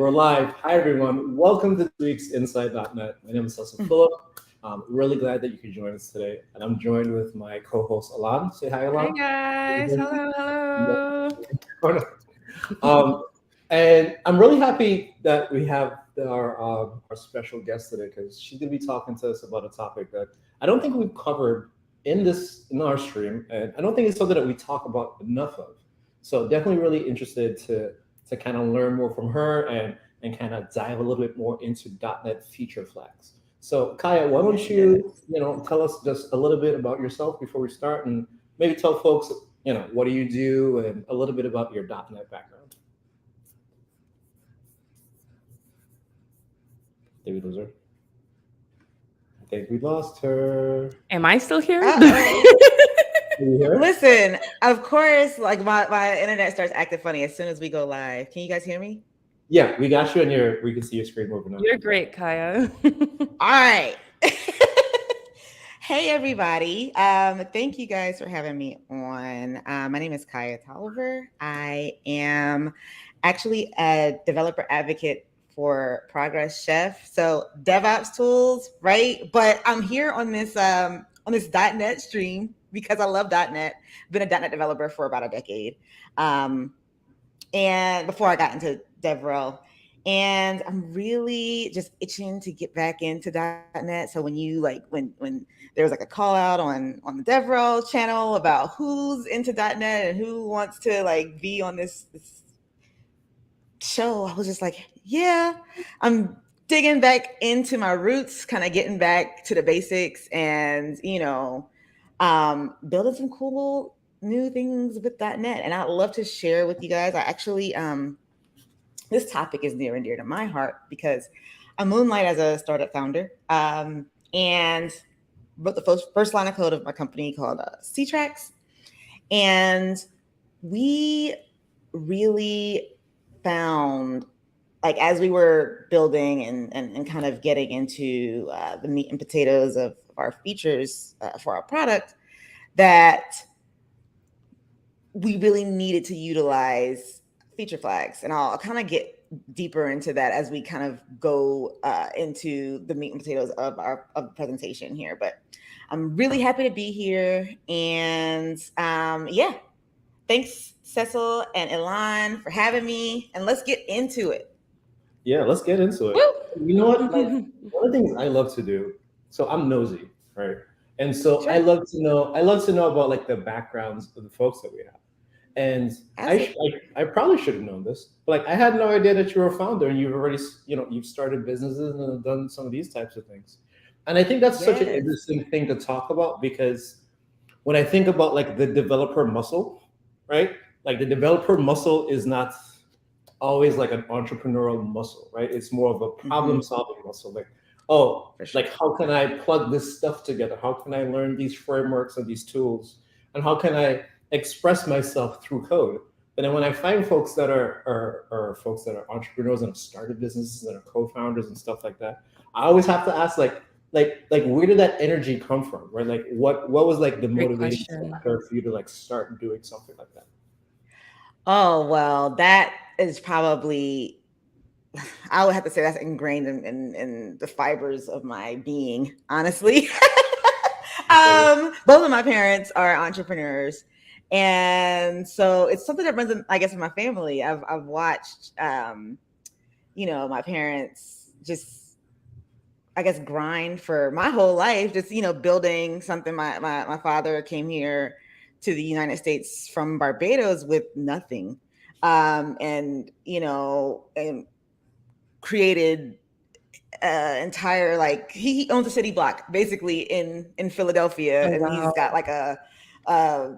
We're live. Hi, everyone. Welcome to this week's Inside.net. My name is Cecil Phillip. I'm really glad that you could join us today. And I'm joined with my co-host, Alan. Say hi, Hey Alan. guys, hello, hello. um, and I'm really happy that we have our special guest today because she's going to be talking to us about a topic that I don't think we've covered in our stream, and I don't think it's something that we talk about enough of. So definitely really interested to kind of learn more from her and kind of dive a little bit more into .NET feature flags. So Kiah, why don't you tell us just a little bit about yourself before we start, and maybe tell folks what do you do and a little bit about your .NET background. Did we lose her? I think we lost her. Am I still here? Uh-oh. Can you hear us? Listen, of course, like my internet starts acting funny as soon as we go live. Can you guys hear me? Yeah, we got you, and we can see your screen moving up. You're great, Kiah. All right. Hey, everybody. Thank you guys for having me on. My name is Kiah Tolliver. I am actually a developer advocate for Progress Chef. So DevOps tools, right? But I'm here on this .NET stream because I love .NET. Been a .NET developer for about a decade. And before I got into DevRel. And I'm really just itching to get back into .NET. So when you when there was like a call out on the DevRel channel about who's into .NET and who wants to be on this show, I was just like, yeah, I'm digging back into my roots, kind of getting back to the basics, and building some cool new things with .NET. And I'd love to share with you guys. I actually this topic is near and dear to my heart because I moonlight as a startup founder and wrote the first line of code of my company called C-Tracks. And we really found, as we were building and kind of getting into the meat and potatoes of our features for our product, that we really needed to utilize feature flags. And I'll kind of get deeper into that as we kind of go into the meat and potatoes of the presentation here. But I'm really happy to be here. And thanks, Cecil and Ilan, for having me. And let's get into it. Yeah, let's get into it. Woo! You know what? One of the things I love to do. So I'm nosy, right? And so Sure. I love to know about the backgrounds of the folks that we have. And I probably should have known this, but I had no idea that you were a founder and you've already you've started businesses and have done some of these types of things. And I think that's such an interesting thing to talk about because when I think about the developer muscle, right? The developer muscle is not always an entrepreneurial muscle, right? It's more of a problem solving muscle. How can I plug this stuff together? How can I learn these frameworks and these tools? And how can I express myself through code? But then when I find folks that are folks that are entrepreneurs and have started businesses and are co-founders and stuff like that, I always have to ask where did that energy come from? Right? What was the motivating factor for you to start doing something like that? Oh, well, that is probably, I would have to say that's ingrained in the fibers of my being, honestly. Both of my parents are entrepreneurs. And so it's something that runs in, I guess, in my family. I've watched, my parents just, I guess, grind for my whole life, just, building something. My father came here to the United States from Barbados with nothing. And created entire, he owns a city block basically in Philadelphia. Oh, and wow. He's got a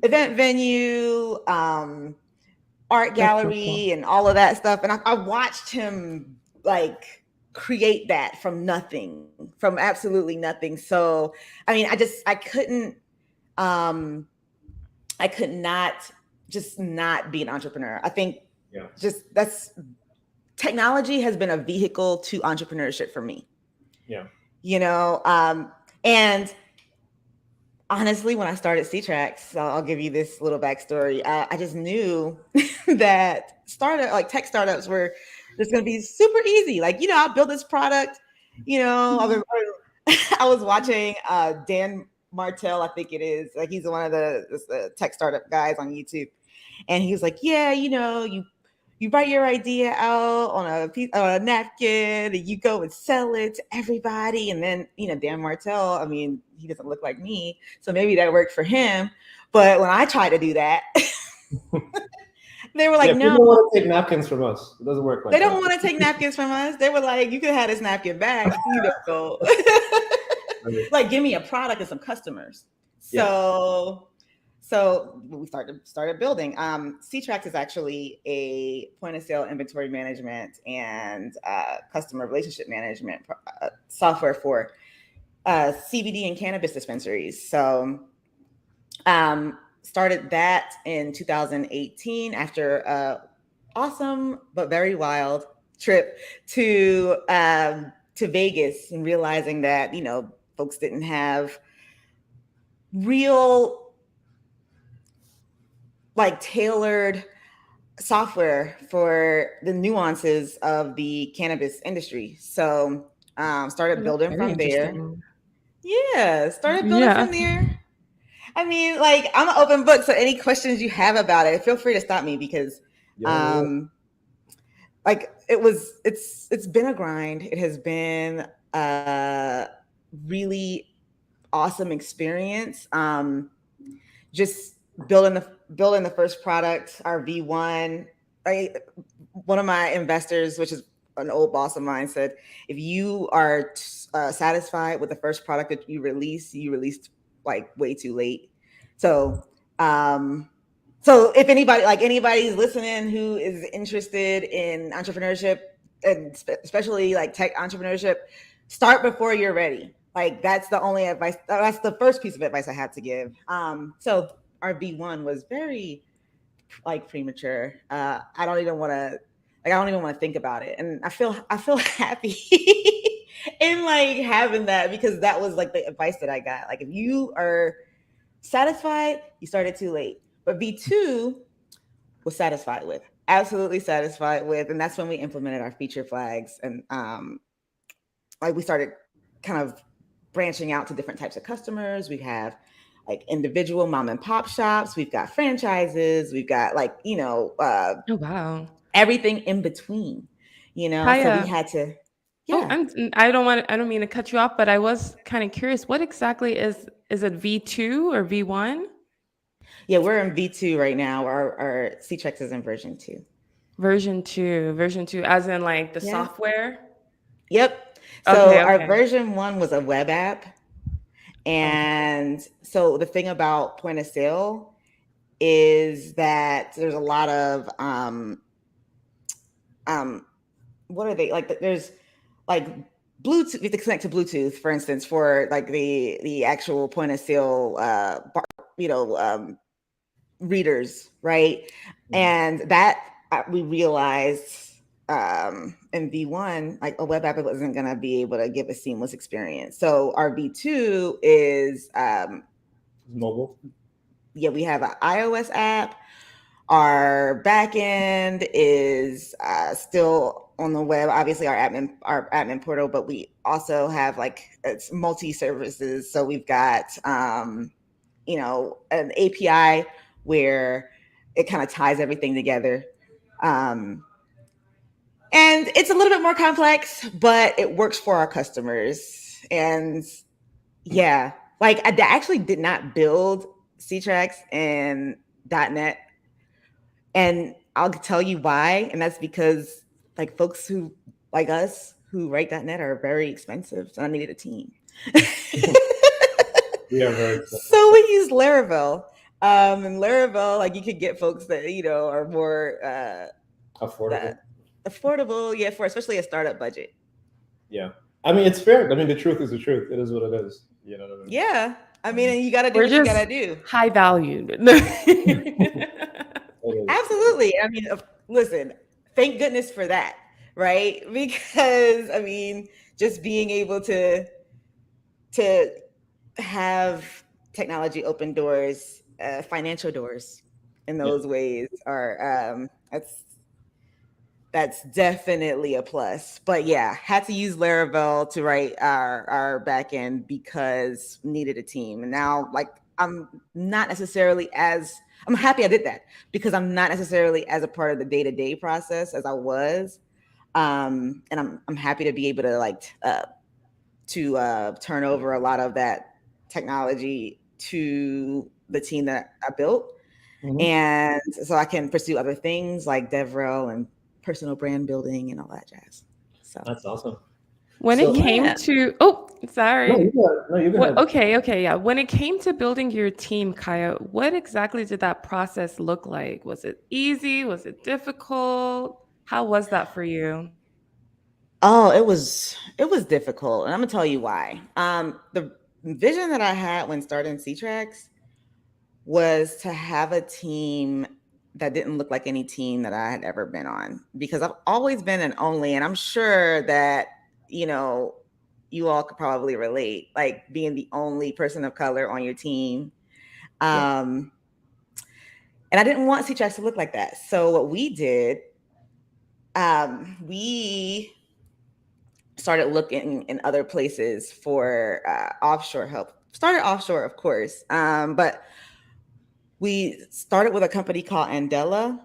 event venue, art gallery, and all of that stuff. And I watched him create that from nothing, from absolutely nothing. So, I mean, I could not just not be an entrepreneur. I think technology has been a vehicle to entrepreneurship for me. Yeah. And honestly, when I started C-Tracks, I'll give you this little backstory. I just knew that tech startups were It's going to be super easy. Like, I'll build this product. I was watching Dan Martell, I think it is. Like, he's one of the tech startup guys on YouTube. And he was like, yeah, you write your idea out on a napkin and you go and sell it to everybody. And then, Dan Martell, I mean, he doesn't look like me. So maybe that worked for him. But when I tried to do that, they were like, no. People want to take napkins from us. It doesn't work like that. They don't want to take napkins from us. They were like, you could have this napkin back. Like, give me a product and some customers. So we started building. Ctrax is actually a point of sale inventory management and customer relationship management software for CBD and cannabis dispensaries. So started that in 2018 after an awesome but very wild trip to Vegas, and realizing that folks didn't have real like tailored software for the nuances of the cannabis industry. So started building from there. Started building from there. I mean, like, I'm an open book, so any questions you have about it, feel free to stop me, because like it's been a grind. It has been a really awesome experience. Just building the first product, our V1. One of my investors, which is an old boss of mine, said, if you are satisfied with the first product that you released like way too late. So if anybody's listening who is interested in entrepreneurship, and especially like tech entrepreneurship, start before you're ready. Like, that's the only advice. That's the first piece of advice I have to give. So our V1 was very like premature. I don't even want to think about it. And I feel happy in like having that, because that was like the advice that I got. Like, if you are satisfied, you started too late. But V2 was absolutely satisfied with. And that's when we implemented our feature flags. And like, we started kind of branching out to different types of customers. We have like individual mom and pop shops. We've got franchises. We've got like, oh wow, everything in between, Kiah. So we had to. Yeah. I don't mean to cut you off, but I was kind of curious. What exactly is it, V2 or V1? Yeah, we're in V2 right now. Our Ctrax is in version 2. Version 2, as in like the software? Yep. So our version 1 was a web app. And so the thing about point of sale is that there's a lot of what are they like? There's like Bluetooth. You have to connect to Bluetooth, for instance, for like the actual point of sale readers, right? Mm-hmm. And that we realized in V1, like a web app wasn't going to be able to give a seamless experience. So our V2 is mobile. Yeah, we have an iOS app. Our backend is still on the web. Obviously, our admin portal, but we also have like it's multi-services. So we've got an API where it kind of ties everything together. And it's a little bit more complex, but it works for our customers. And yeah, like I actually did not build Ctrax in .NET. And I'll tell you why. And that's because like folks who like us who write .NET are very expensive. So I needed a team. Yeah, very expensive. So we use Laravel. And Laravel, like you could get folks that, are more affordable, yeah, for especially a startup budget. Yeah. I mean, it's fair. I mean, the truth is the truth. It is what it is. You know what I mean? Yeah. I mean, and you got to do what you got to do. High value. Absolutely. I mean, listen, thank goodness for that, right? Because, I mean, just being able to have technology open doors, financial doors in those ways are, That's definitely a plus. But yeah, had to use Laravel to write our backend because needed a team. And now, like, I'm not necessarily as I'm happy I did that because I'm not necessarily as a part of the day-to-day process as I was. And I'm happy to be able to turn over a lot of that technology to the team that I built. Mhm. And so I can pursue other things like DevRel and personal brand building and all that jazz. So That's awesome. When it So came yeah. to, oh, no, sorry. you go ahead. No, you go What? ahead. Okay, yeah. When it came to building your team, Kiah, what exactly did that process look like? Was it easy? Was it difficult? How was that for you? Oh, it was difficult, and I'm gonna tell you why. The vision that I had when starting C-Trax was to have a team that didn't look like any team that I had ever been on because I've always been an only, and I'm sure that you know you all could probably relate, like being the only person of color on your team. Yeah. Um, and I didn't want C-Trax to look like that. So what we did, we started looking in other places for offshore help. Started offshore, of course, but we started with a company called Andela.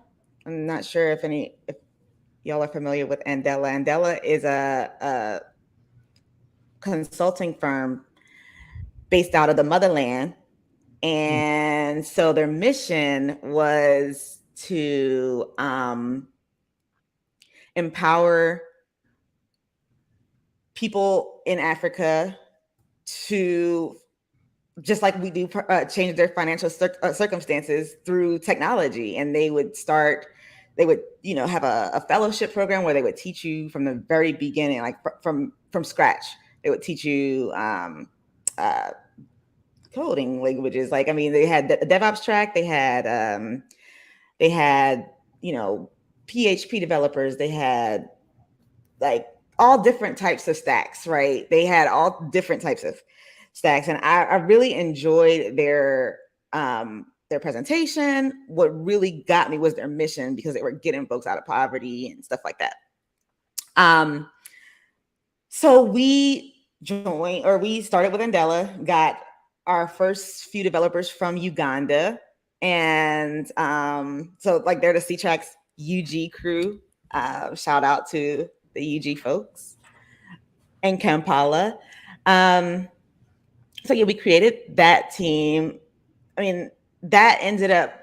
I'm not sure if y'all are familiar with Andela. Andela is a consulting firm based out of the motherland, Mm. and so their mission was to empower people in Africa to just like we do change their financial circumstances through technology. And they would have a fellowship program where they would teach you from the very beginning, like from scratch. They would teach you uh, coding languages. Like, I mean, they had the DevOps track. They had PHP developers. They had like all different types of stacks, right? They had all different types of stacks, and I really enjoyed their presentation. What really got me was their mission because they were getting folks out of poverty and stuff like that. So we started with Andela, got our first few developers from Uganda, and so like they're the C-Trax UG crew. Shout out to the UG folks and Kampala. So yeah, we created that team. I mean, that ended up.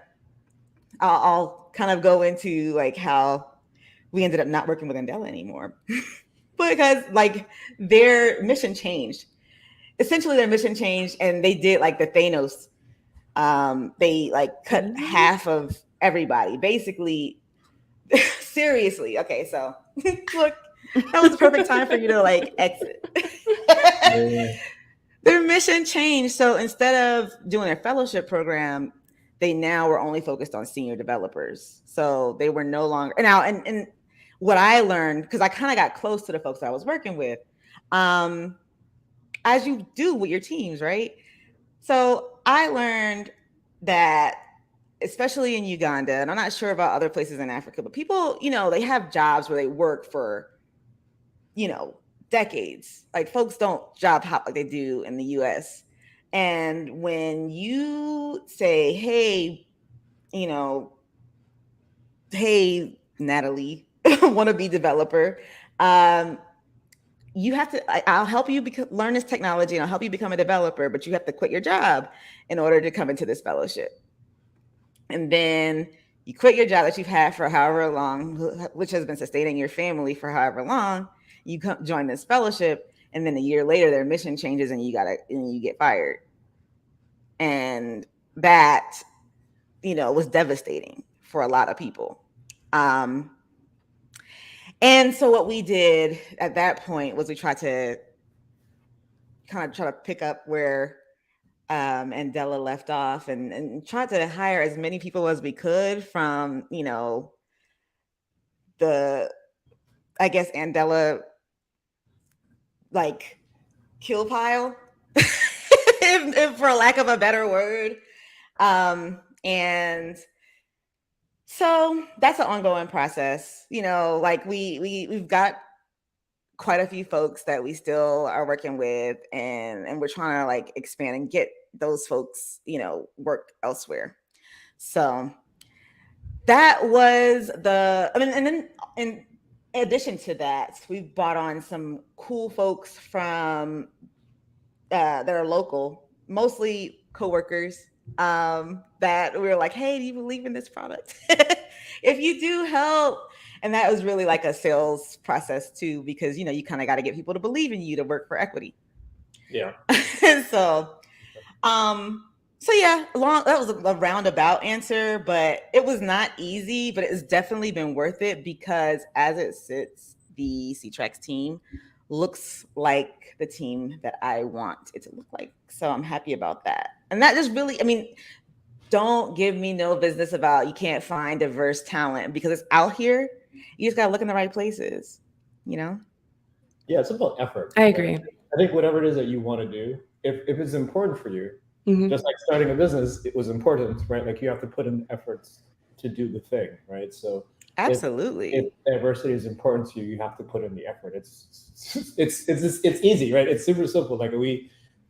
I'll kind of go into like how we ended up not working with Andela anymore because like their mission changed. Essentially, their mission changed, and they did like the Thanos. They like cut Really? half of everybody, basically. Seriously, okay, so look, that was the perfect time for you to like exit. Yeah. Their mission changed. So instead of doing their fellowship program, they now were only focused on senior developers. So they were no longer now. And what I learned, because I kind of got close to the folks that I was working with, as you do with your teams, right? So I learned that, especially in Uganda, and I'm not sure about other places in Africa, but people, they have jobs where they work for, you know, decades. Like folks don't job hop like they do in the US. And when you say, hey, you know, hey, Natalie, want to be developer, um, you have to, I'll help you learn this technology and I'll help you become a developer, but you have to quit your job in order to come into this fellowship. And then you quit your job that you've had for however long, which has been sustaining your family for however long. You join this fellowship, and then a year later, their mission changes, and you get fired. And that, was devastating for a lot of people. And so what we did at that point was we tried to kind of try to pick up where Andela left off and tried to hire as many people as we could from, the, I guess, Andela like kill pile, if for lack of a better word. And So that's an ongoing process. Like we've got quite a few folks that we still are working with, and we're trying to like expand and get those folks, work elsewhere. So that was and then in addition to that, we brought on some cool folks from that are local, mostly coworkers, that we were like, hey, do you believe in this product? If you do, help. And that was really like a sales process too, because you kind of got to get people to believe in you to work for equity. Yeah. so so yeah, that was a roundabout answer, but it was not easy, but it's definitely been worth it, because as it sits, the C-Trax team looks like the team that I want it to look like. So I'm happy about that. And that just really, don't give me no business about you can't find diverse talent, because it's out here. You just got to look in the right places, Yeah, it's about effort. I agree. Right? I think whatever it is that you want to do, if it's important for you, just like starting a business, it was important, right? Like you have to put in efforts to do the thing, right? So absolutely. If diversity is important to you, you have to put in the effort. It's easy, right? It's super simple. Like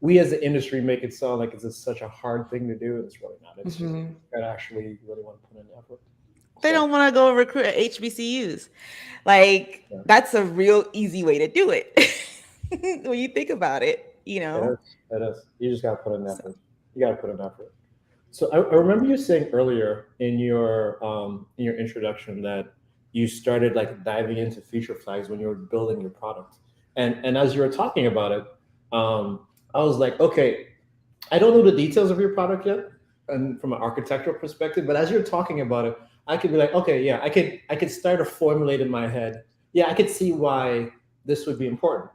we as the industry make it sound like it's just such a hard thing to do. It's really not. It's just that actually really want to put in effort. They don't want to go recruit at HBCUs. Like, that's a real easy way to do it. When you think about it, It is. You just got to put in effort. You got to put in effort. So I remember you saying earlier in your introduction that you started like diving into feature flags when you were building your product, and as you were talking about it, I was like, okay, I don't know the details of your product yet, and from an architectural perspective, but as you're talking about it, I could be like, okay, yeah, I could start to formulate in my head, yeah, I could see why this would be important,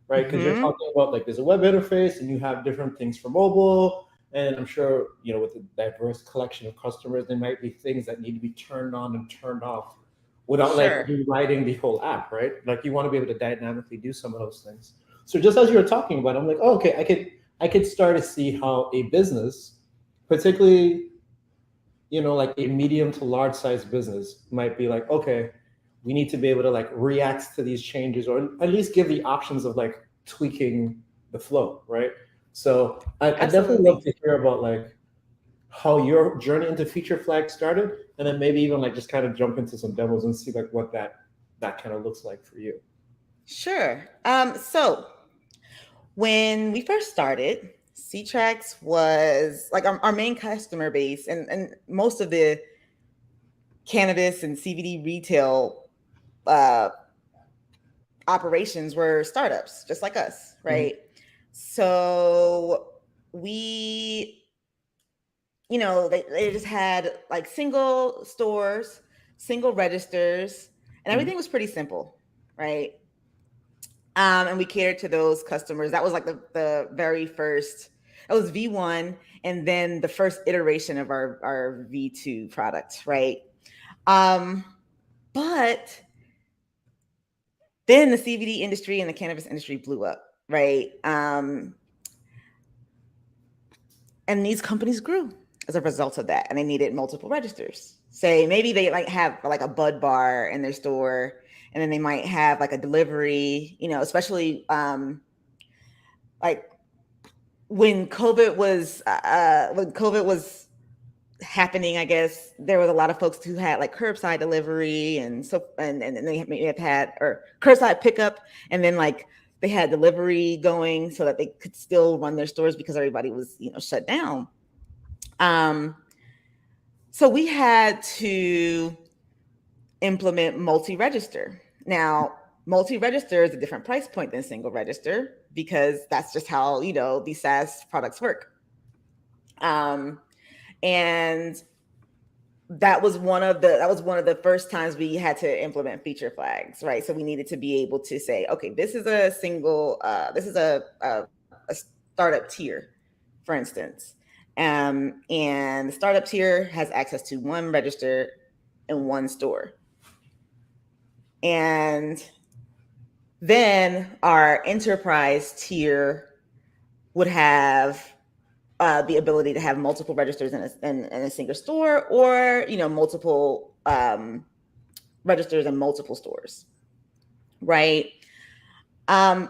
right? Because you're talking about like there's a web interface and you have different things for mobile. And I'm sure, with a diverse collection of customers, there might be things that need to be turned on and turned off without like rewriting the whole app, right? Like you want to be able to dynamically do some of those things. So just as you were talking about it, I'm like, oh, okay, I could start to see how a business, particularly, like a medium to large size business might be like, okay, we need to be able to like react to these changes, or at least give the options of like tweaking the flow, right? So I definitely love to hear about like how your journey into feature flag started, and then maybe even like just kind of jump into some demos and see like what that kind of looks like for you. Sure. So when we first started, C-Trax was like our main customer base, and most of the cannabis and CBD retail operations were startups, just like us, right? So we, they just had like single stores, single registers, and everything was pretty simple, right? And we catered to those customers. That was like the very first. That was V1, and then the first iteration of our V2 product, right? But then the CBD industry and the cannabis industry blew up, right? And these companies grew as a result of that, and they needed multiple registers. Say maybe they like have like a bud bar in their store, and then they might have like a delivery, especially like when COVID was happening, I guess there was a lot of folks who had like curbside delivery, and so and they may have had or curbside pickup, and then like they had delivery going so that they could still run their stores because everybody was shut down. So we had to implement multi-register. Now, multi-register is a different price point than single register, because that's just how these SaaS products work. And that was one of the first times we had to implement feature flags, right? So we needed to be able to say, okay, this is a single, this is a startup tier, for instance. And the startup tier has access to one register in one store. And then our enterprise tier would have the ability to have multiple registers in a single store, or multiple registers in multiple stores, right? As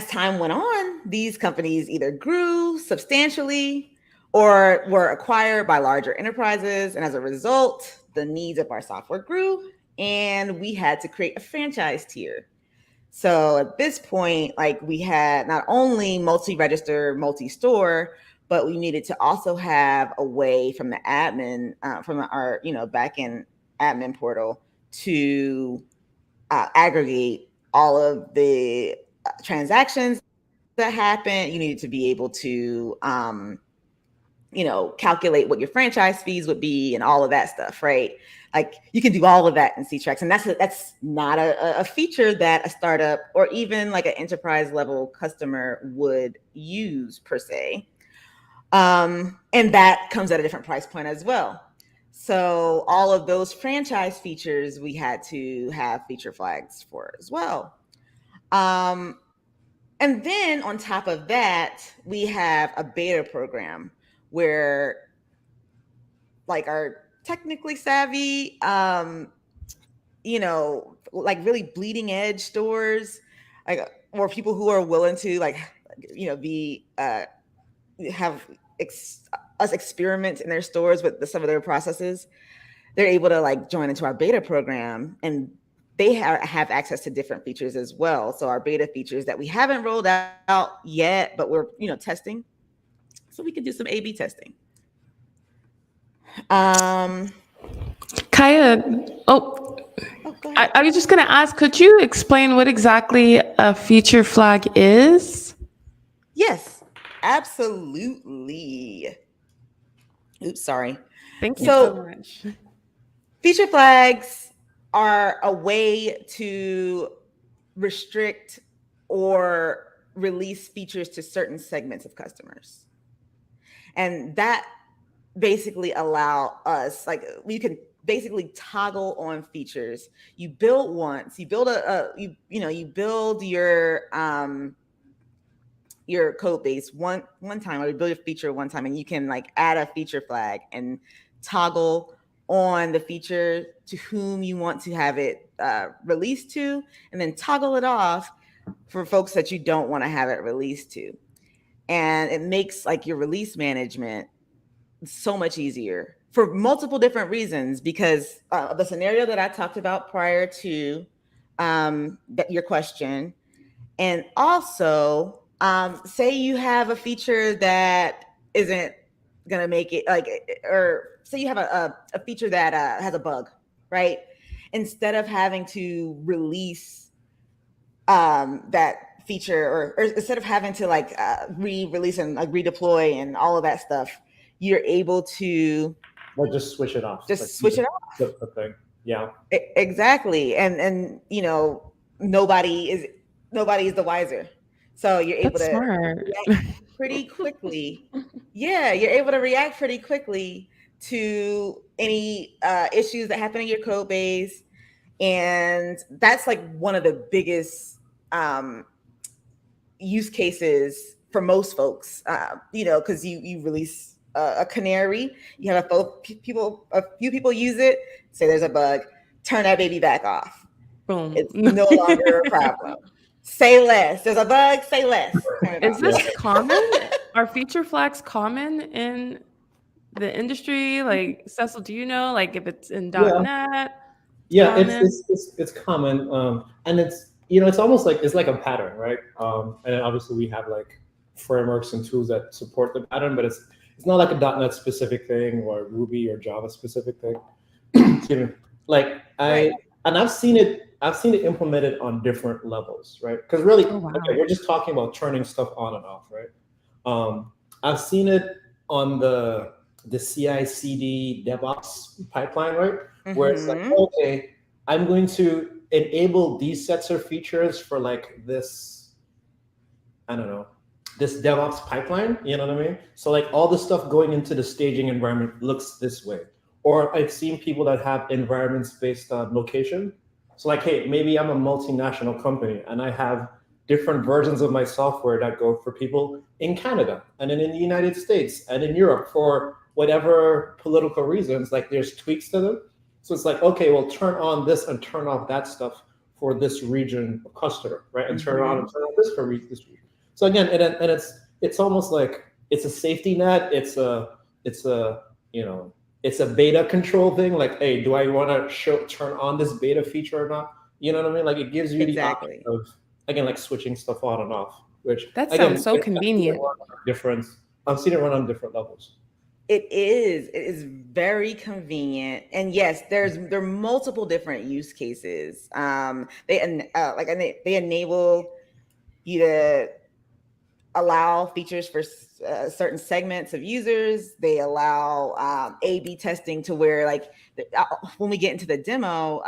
time went on, these companies either grew substantially or were acquired by larger enterprises, and as a result, the needs of our software grew, and we had to create a franchise tier. So at this point, like, we had not only multi-register, multi-store, but we needed to also have a way from the admin, from our backend admin portal, to aggregate all of the transactions that happen. You needed to be able to calculate what your franchise fees would be and all of that stuff, right? Like, you can do all of that in C-Tracks, and that's not a feature that a startup or even like an enterprise level customer would use per se. And that comes at a different price point as well. So all of those franchise features we had to have feature flags for as well. And then on top of that, we have a beta program where, like, our technically savvy, like really bleeding edge stores, like, or people who are willing to be have us experiment in their stores with some of their processes, they're able to like join into our beta program, and they have access to different features as well. So our beta features that we haven't rolled out yet, but we're testing, so we can do some A/B testing. Kiah, I was just going to ask, could you explain what exactly a feature flag is? Yes, absolutely. Oops, sorry. Thank you so much. Feature flags are a way to restrict or release features to certain segments of customers. And that basically allow us, like, you can basically toggle on features. You build once, you build you build your code base one time, or you build a feature one time, and you can like add a feature flag and toggle on the feature to whom you want to have it released to, and then toggle it off for folks that you don't want to have it released to. And it makes like your release management so much easier for multiple different reasons, because the scenario that I talked about prior to your question, and also say you have a feature that isn't going to make it, like, or say you have a feature that has a bug, right? Instead of having to release that feature, or instead of having to like re-release and like redeploy and all of that stuff, you're able to just switch it off. Switch it off. The thing. Yeah. Exactly. And nobody is the wiser. So you're able to react pretty quickly. Yeah, you're able to react pretty quickly to any issues that happen in your code base. And that's like one of the biggest use cases for most folks, because you release a canary, you have a few people use it, say there's a bug, turn that baby back off. Boom. It's no longer a problem. Say less. There's a bug, say less. Is this common? Are feature flags common in the industry? Like, Cecil, do you know, like, if it's in .NET? Yeah, it's common, and it's it's almost like it's like a pattern, right? And then obviously we have like frameworks and tools that support the pattern, but it's not like a .NET specific thing or Ruby or Java specific thing. Excuse me. Like I've seen it implemented on different levels, right? Because really, okay, we're just talking about turning stuff on and off, right? I've seen it on the CI/CD DevOps pipeline, right? Mm-hmm. Where it's like, okay, I'm going to enable these sets of features for like this, I don't know, this DevOps pipeline, you know what I mean? So like all the stuff going into the staging environment looks this way. Or I've seen people that have environments based on location. So like, hey, maybe I'm a multinational company and I have different versions of my software that go for people in Canada and then in the United States and in Europe for whatever political reasons. Like there's tweaks to them. So it's like, okay, well, turn on this and turn off that stuff for this region of customer, right? And turn on and turn on this for this region. So again, and it's almost like it's a safety net. It's a it's a beta control thing. Like, hey, do I want to turn on this beta feature or not? You know what I mean? Like it gives you the option of, again, like switching stuff on and off. Which that again, sounds so convenient. I've seen it run on different levels. It is very convenient, and yes, there are multiple different use cases. They enable you to allow features for certain segments of users. They allow A/B testing to where, like, when we get into the demo,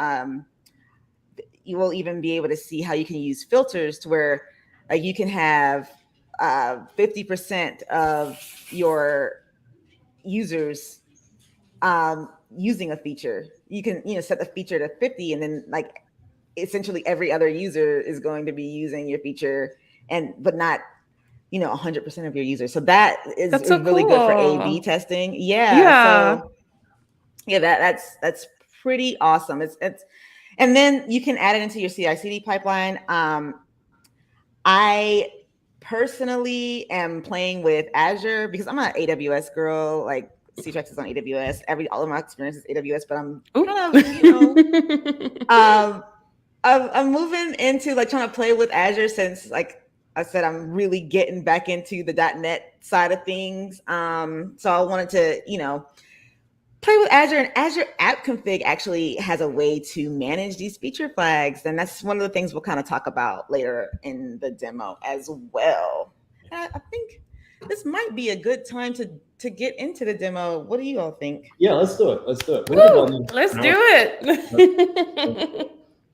you will even be able to see how you can use filters to where you can have 50% of your users using a feature. You can set the feature to 50, and then like essentially every other user is going to be using your feature, but not 100% of your users. So that's so really cool. Good for A/B testing. Yeah. So yeah, that's pretty awesome. It's and then you can add it into your CI/CD pipeline. I personally am playing with Azure because I'm an AWS girl. Like C-Trex is on AWS. All of my experience is AWS, but I'm kind of, I'm moving into like trying to play with Azure since, like I said, I'm really getting back into the .NET side of things. So I wanted to, play with Azure, and Azure App Config actually has a way to manage these feature flags. And that's one of the things we'll kind of talk about later in the demo as well. I think this might be a good time to get into the demo. What do you all think? Yeah, let's do it. Let's do it. Let's do it.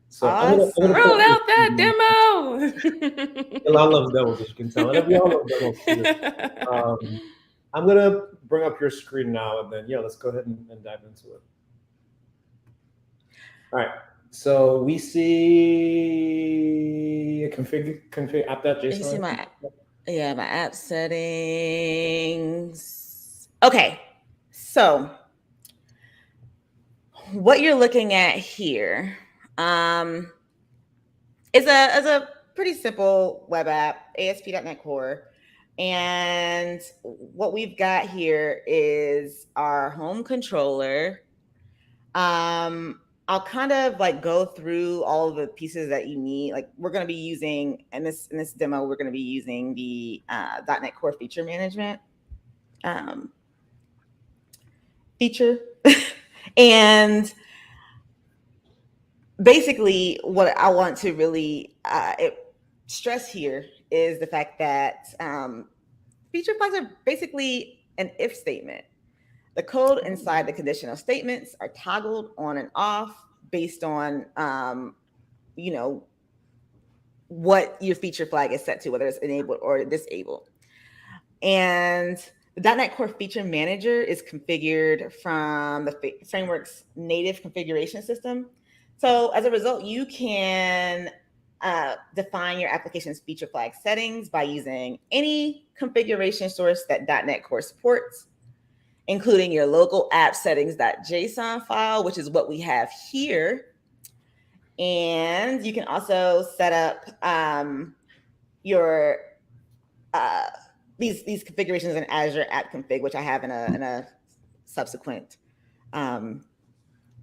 So awesome. Roll out that demo. I love demos, as you can tell. And we all love demos. I'm going to bring up your screen now, and then, let's go ahead and dive into it. All right. So we see a config app.json. You see my app settings. Okay. So what you're looking at here is a pretty simple web app, ASP.NET Core. And what we've got here is our home controller. I'll kind of like go through all of the pieces that you need. Like we're going to be using, in this demo, we're going to be using the .NET Core feature management feature. And basically what I want to really stress here is the fact that feature flags are basically an if statement. The code inside the conditional statements are toggled on and off based on, what your feature flag is set to, whether it's enabled or disabled. And the .NET Core Feature Manager is configured from the framework's native configuration system. So as a result, you can define your application's feature flag settings by using any configuration source that .NET Core supports, including your local app settings.json file, which is what we have here. And you can also set up your these configurations in Azure App Config, which I have in a subsequent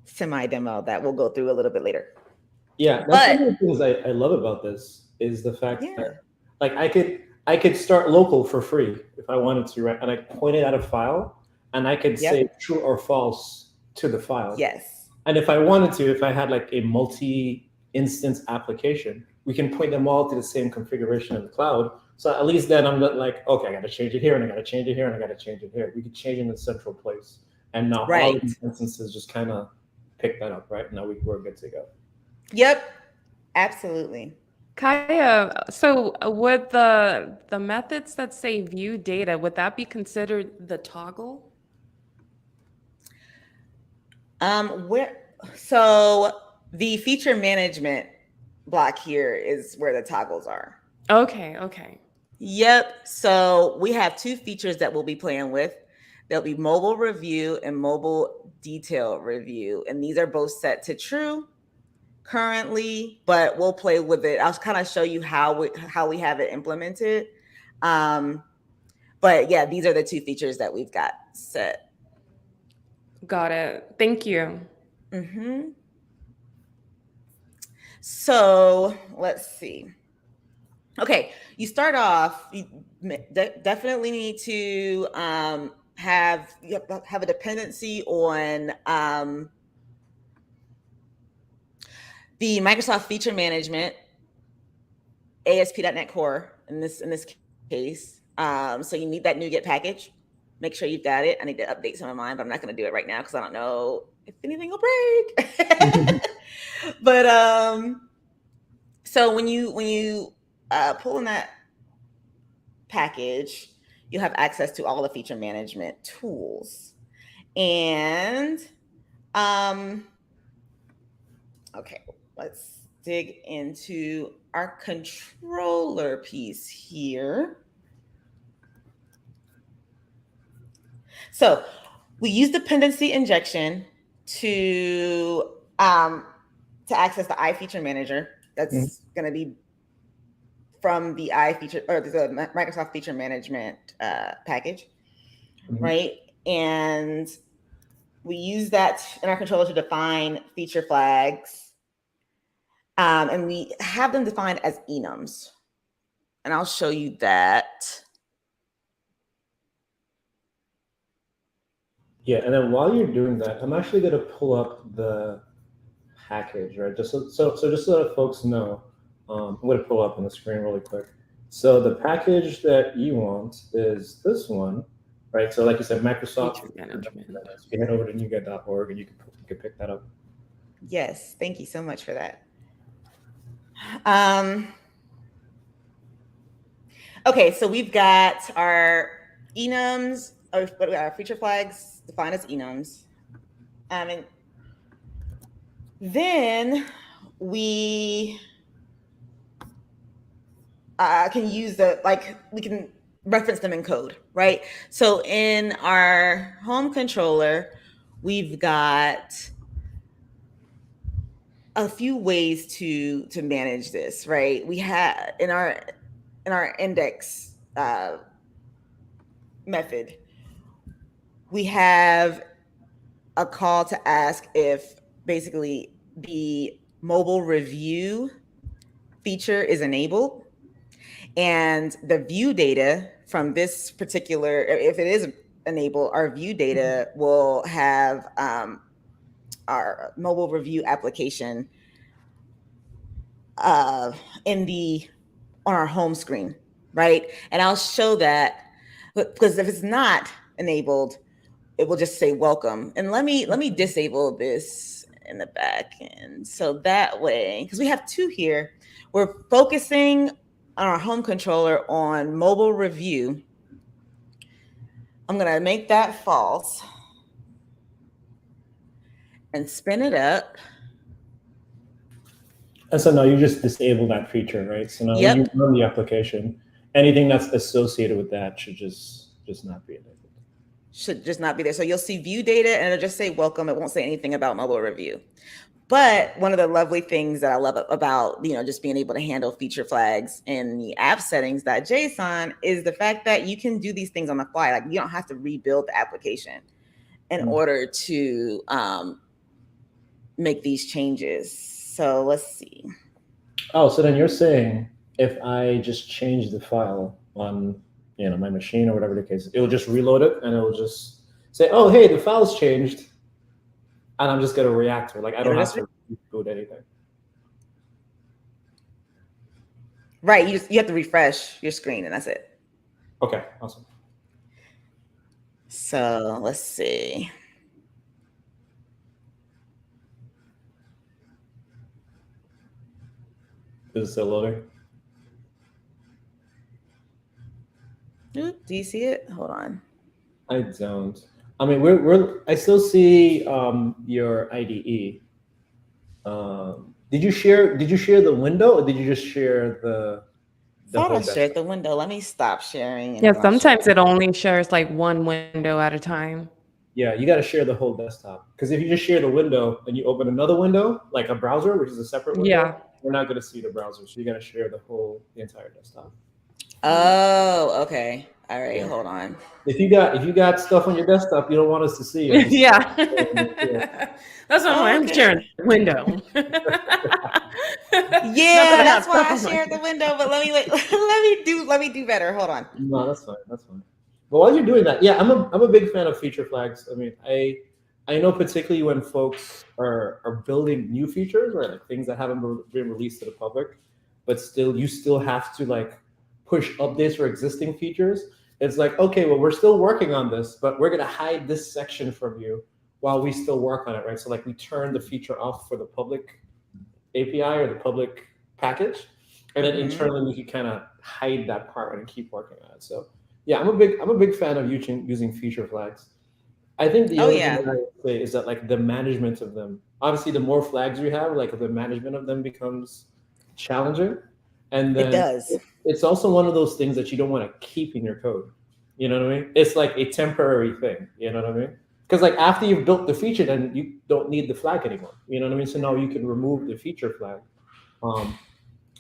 semi demo that we'll go through a little bit later. Yeah, that's one of the things I love about this is the fact that, like, I could start local for free if I wanted to, right? And I point it at a file, and I could say true or false to the file. Yes. And if I wanted to, if I had like a multi-instance application, we can point them all to the same configuration in the cloud. So at least then I'm not like, okay, I got to change it here, and I got to change it here, and I got to change it here. We could change it in the central place, and now all of these instances just kind of pick that up, right? Now we're good to go. Yep, absolutely. Kiah, so would the methods that say view data, would that be considered the toggle? So the feature management block here is where the toggles are. Okay. Yep. So we have two features that we'll be playing with. There'll be mobile review and mobile detail review. And these are both set to true currently, but we'll play with it. I'll kind of show you how we have it implemented. But yeah, these are the two features that we've got set. Got it. Thank you. Mm-hmm. So let's see. Okay, you start off. You definitely need to have a dependency on the Microsoft Feature Management, ASP.NET Core in this case. So you need that NuGet package. Make sure you've got it. I need to update some of mine, but I'm not going to do it right now because I don't know if anything will break. But so when you pull in that package, you'll have access to all the feature management tools. And okay, let's dig into our controller piece here. So we use dependency injection to access the iFeature Manager. That's going to be from the iFeature or the Microsoft Feature Management package, right? And we use that in our controller to define feature flags, and we have them defined as enums. And I'll show you that. Yeah, and then while you're doing that, I'm actually going to pull up the package, right? Just so that folks know, I'm going to pull up on the screen really quick. So the package that you want is this one, right? So like you said, Microsoft. Feature management. You can head over to nuget.org and you can pick that up. Yes, thank you so much for that. Okay, so we've got our enums, or what we got, our feature flags defined as enums. And then we can use we can reference them in code, right? So in our home controller, we've got a few ways to manage this, right? We have in our index method, we have a call to ask if basically the mobile review feature is enabled, and the view data from this particular, if it is enabled, our view data will have our mobile review application on our home screen, right? And I'll show that, because if it's not enabled, it will just say welcome. And let me disable this in the back end, so that way, because we have two here, we're focusing on our home controller on mobile review. I'm going to make that false and spin it up. And so now you just disable that feature, right? So now when you run the application, anything that's associated with that should just not be enabled. Should just not be there. So you'll see view data and it'll just say welcome. It won't say anything about mobile review. But one of the lovely things that I love about, just being able to handle feature flags in the app settings.json is the fact that you can do these things on the fly. Like, you don't have to rebuild the application in order to make these changes. So let's see. Oh, so then you're saying if I just change the file on my machine or whatever the case, it will just reload it and it will just say, oh, hey, the file's changed. And I'm just going to react to it. Like, I don't have to reboot anything. Right. You have to refresh your screen and that's it. Okay, awesome. So let's see. Is it still loading? Do you see it? Hold on. I don't. I mean, I still see your IDE. Did you share the window, or did you just share the thought I desktop. shared the window. Let me stop sharing. Yeah, sometimes it only shares like one window at a time. Yeah, you got to share the whole desktop, because if you just share the window and you open another window, like a browser, which is a separate window, Yeah. we're not going to see the browser. So you got to share the entire desktop. Oh, okay. All right, Yeah. hold on. If you got stuff on your desktop, you don't want us to see it. Just Yeah. yeah. That's why I'm Okay. sharing the window. Yeah, that's why I shared the window. But let me let me do better. Hold on. No, that's fine. That's fine. But while you're doing that, yeah, I'm a big fan of feature flags. I mean, I know particularly when folks are building new features, or like things that haven't been released to the public, but still you still have to like push updates for existing features. It's like, okay, well, we're still working on this, but we're gonna hide this section from you while we still work on it, right? So like we turn the feature off for the public API or the public package, and then internally we can kind of hide that part and keep working on it. So yeah, I'm a big fan of using feature flags. I think the only thing that I would say is that like the management of them. Obviously, the more flags we have, like the management of them becomes challenging, and then It does. it's also one of those things that you don't want to keep in your code. You know what I mean? It's like a temporary thing. You know what I mean? Because like after you've built the feature, then you don't need the flag anymore. You know what I mean? So now you can remove the feature flag. Um,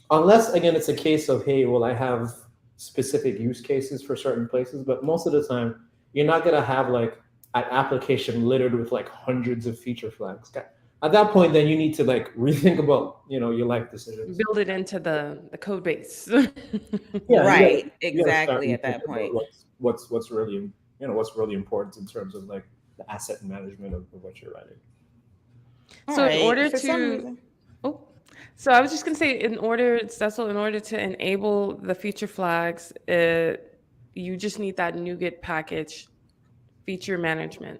Unless again it's a case of, hey, well, I have specific use cases for certain places, but most of the time you're not gonna have like an application littered with like hundreds of feature flags. At that point, then you need to like rethink about your life decisions. Build it into the code base. Yeah, Right. you gotta start Exactly at that rethinking about point. what's really what's really important in terms of like the asset management of what you're writing. So in order For some to reason. so I was just gonna say, in order to enable the feature flags, you just need that NuGet package feature management.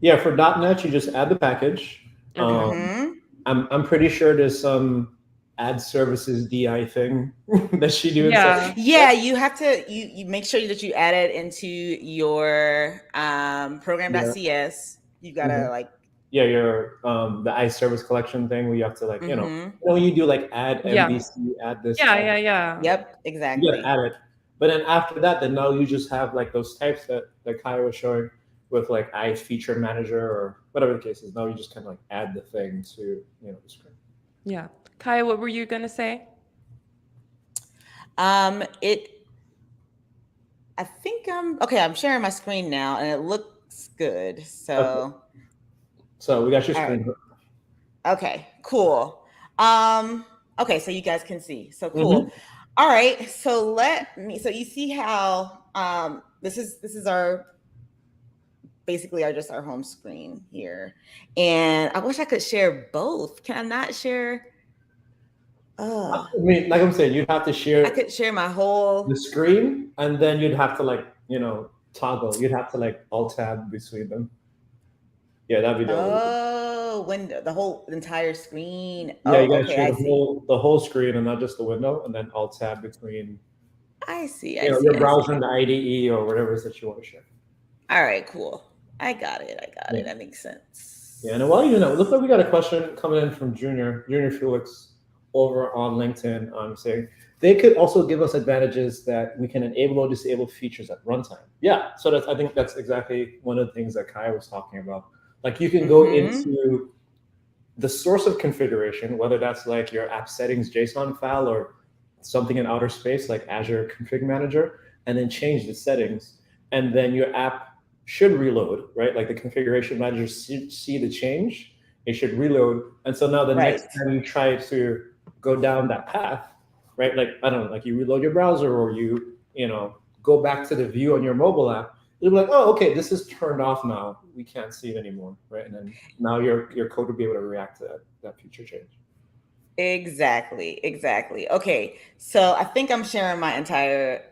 Yeah, for .NET, you just add the package. Okay. I'm pretty sure there's some ad services DI thing that she do. Yeah. Yeah, you have to you make sure that you add it into your program.cs. You gotta like Yeah, your the iService collection thing where you have to like when you do like add Yeah. MVC, add this. Yeah, add yeah, yeah. Yep, You exactly. gotta add it. But then after that, then now you just have like those types that Kiah was showing with like feature manager or whatever the case is. Now you just kind of like add the thing to the screen. Yeah. Kiah, what were you gonna say? I think I'm sharing my screen now and it looks good. So Okay. So we got your all screen. right. Okay, cool. Okay, so you guys can see. So cool. Mhm. All right. So you see how this is our basically just our home screen here. And I wish I could share both. Can I not share? I mean, like I'm saying, you'd have to share I could share my whole the screen, and then you'd have to like toggle. You'd have to like alt tab between them. Yeah, that'd be the only. window, the whole entire screen. Yeah, you gotta Okay, share I the see. whole screen and not just the window, and then alt tab between I see. your browser and the IDE or whatever it is that you want to share. All right, cool. I got it. That makes sense. Yeah, and while looks like we got a question coming in from Junior Felix over on LinkedIn, saying they could also give us advantages that we can enable or disable features at runtime. Yeah, so I think that's exactly one of the things that Kiah was talking about. Like you can go into the source of configuration, whether that's like your app settings JSON file or something in outer space like Azure Config Manager, and then change the settings, and then your app should reload, right? Like the configuration manager see the change, it should reload, and so now the next time you try to go down that path, right? Like I don't know, like you reload your browser or you go back to the view on your mobile app, it'll be like, oh, okay, this is turned off now. We can't see it anymore, right? And then now your code will be able to react to that future change. Exactly. Okay, so I think I'm sharing my entire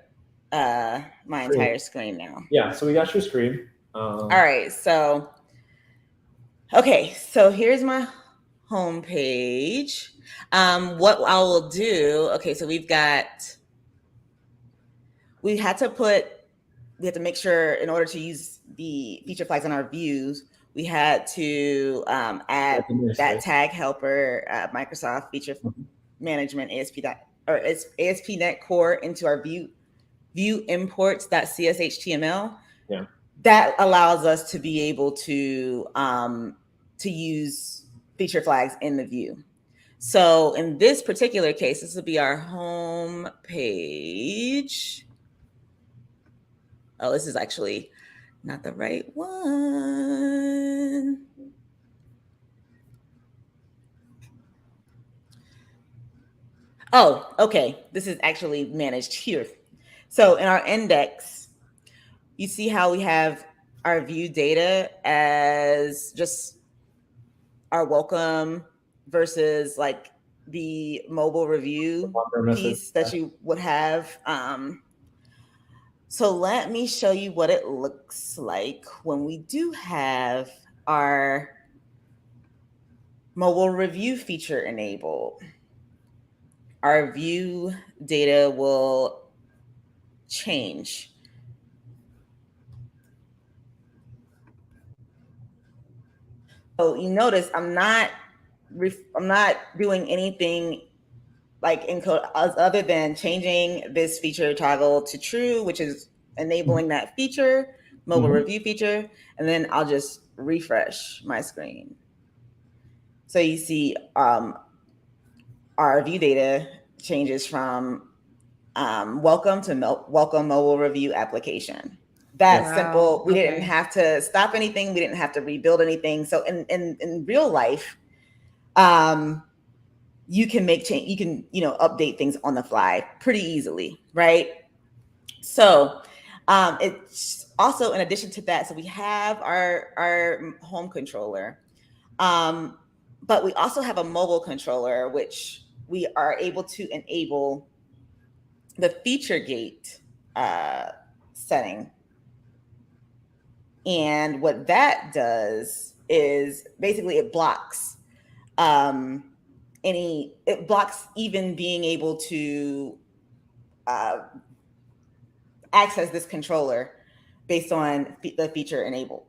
screen now. Yeah, so we got your screen. All right, so okay, so here's my home page. What I will do, okay, so we had to make sure in order to use the feature flags on our views, we had to add that tag helper, Microsoft Feature Management ASP or ASP.NET Core into our view imports.cshtml. Yeah. That allows us to be able to use feature flags in the view. So in this particular case, this will be our home page. Oh, this is actually not the right one. Oh, okay. This is actually managed here. So in our index, you see how we have our view data as just our welcome versus like the mobile review piece that you would have. So let me show you what it looks like when we do have our mobile review feature enabled. Our view data will change. So you notice I'm not doing anything like in code other than changing this feature toggle to true, which is enabling that feature, mobile review feature, and then I'll just refresh my screen. So you see our view data changes from welcome to welcome mobile review application. That's simple. We didn't have to stop anything. We didn't have to rebuild anything. So in real life, you can make change. You can update things on the fly pretty easily, right? So it's also in addition to that. So we have our home controller, but we also have a mobile controller, which we are able to enable the feature gate setting. And what that does is basically it blocks even being able to access this controller based on the feature enabled.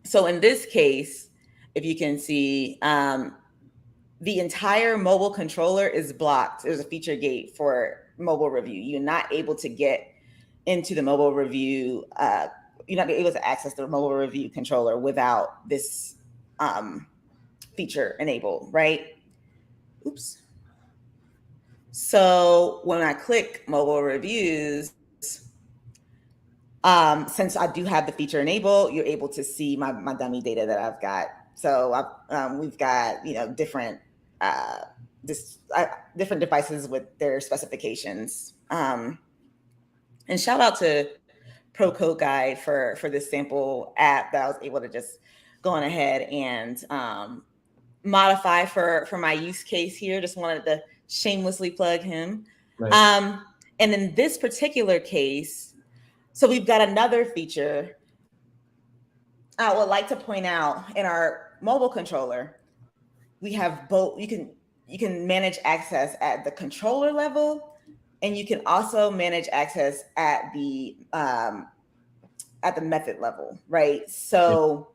So in this case, if you can see, the entire mobile controller is blocked. There's a feature gate for mobile review. You're not able to get into the mobile review. You're not able to access the mobile review controller without this feature enabled, right? Oops. So when I click mobile reviews, since I do have the feature enabled, you're able to see my dummy data that I've got. So we've got different devices with their specifications. And shout out to Pro Code Guide for this sample app that I was able to just go on ahead and modify for my use case here. Just wanted to shamelessly plug him. Right. And in this particular case, so we've got another feature I would like to point out. In our mobile controller, we have both. You can manage access at the controller level, and you can also manage access at the method level, right? So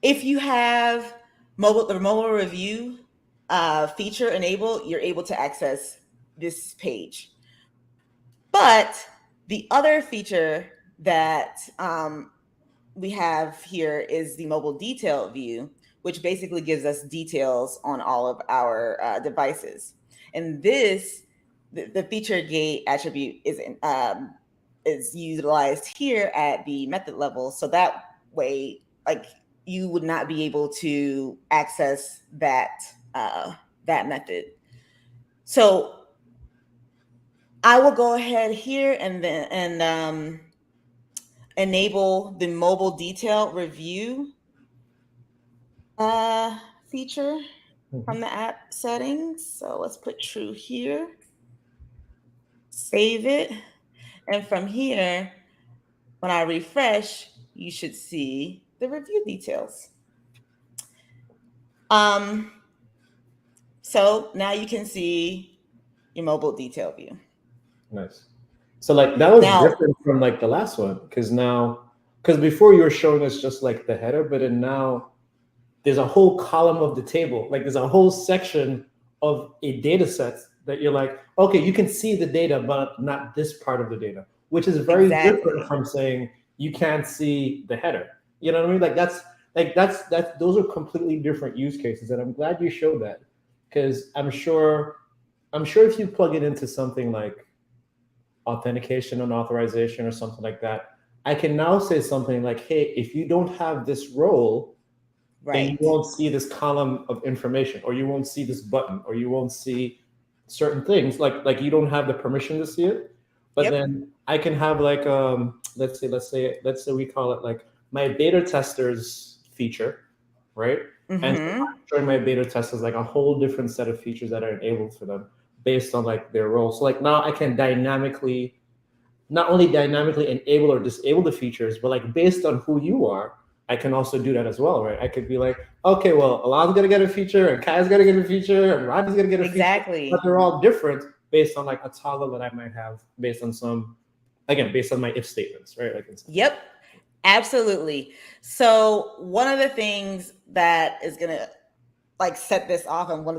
if you have the mobile review feature enabled, you're able to access this page. But the other feature that we have here is the mobile detail view, which basically gives us details on all of our devices. And this, the feature gate attribute is utilized here at the method level. So that way, like, you would not be able to access that method. So I will go ahead here and enable the mobile detail review feature from the app settings. So let's put true here, save it. And from here, when I refresh, you should see the review details. So now you can see your mobile detail view. Nice. So like that was different from like the last one, because before you were showing us just like the header, but then now there's a whole column of the table. Like there's a whole section of a data set that you're like, okay, you can see the data, but not this part of the data, which is very different from saying you can't see the header. You know what I mean? That's those are completely different use cases, and I'm glad you showed that, because I'm sure if you plug it into something like authentication and authorization or something like that, I can now say something like, hey, if you don't have this role, then you won't see this column of information, or you won't see this button, or you won't see certain things, like you don't have the permission to see it. But then I can have like let's say we call it like my beta testers feature, right? And so I'm showing my beta testers like a whole different set of features that are enabled for them based on like their role. So like now I can not only dynamically enable or disable the features, but like based on who you are, I can also do that as well, right? I could be like, okay, well, Alon's gonna get a feature, and Kiah's gonna get a feature, and Rodney's gonna get a feature, but they're all different based on like a toggle that I might have based on based on my if statements, right? Yep, absolutely. So one of the things that is gonna like set this off, and one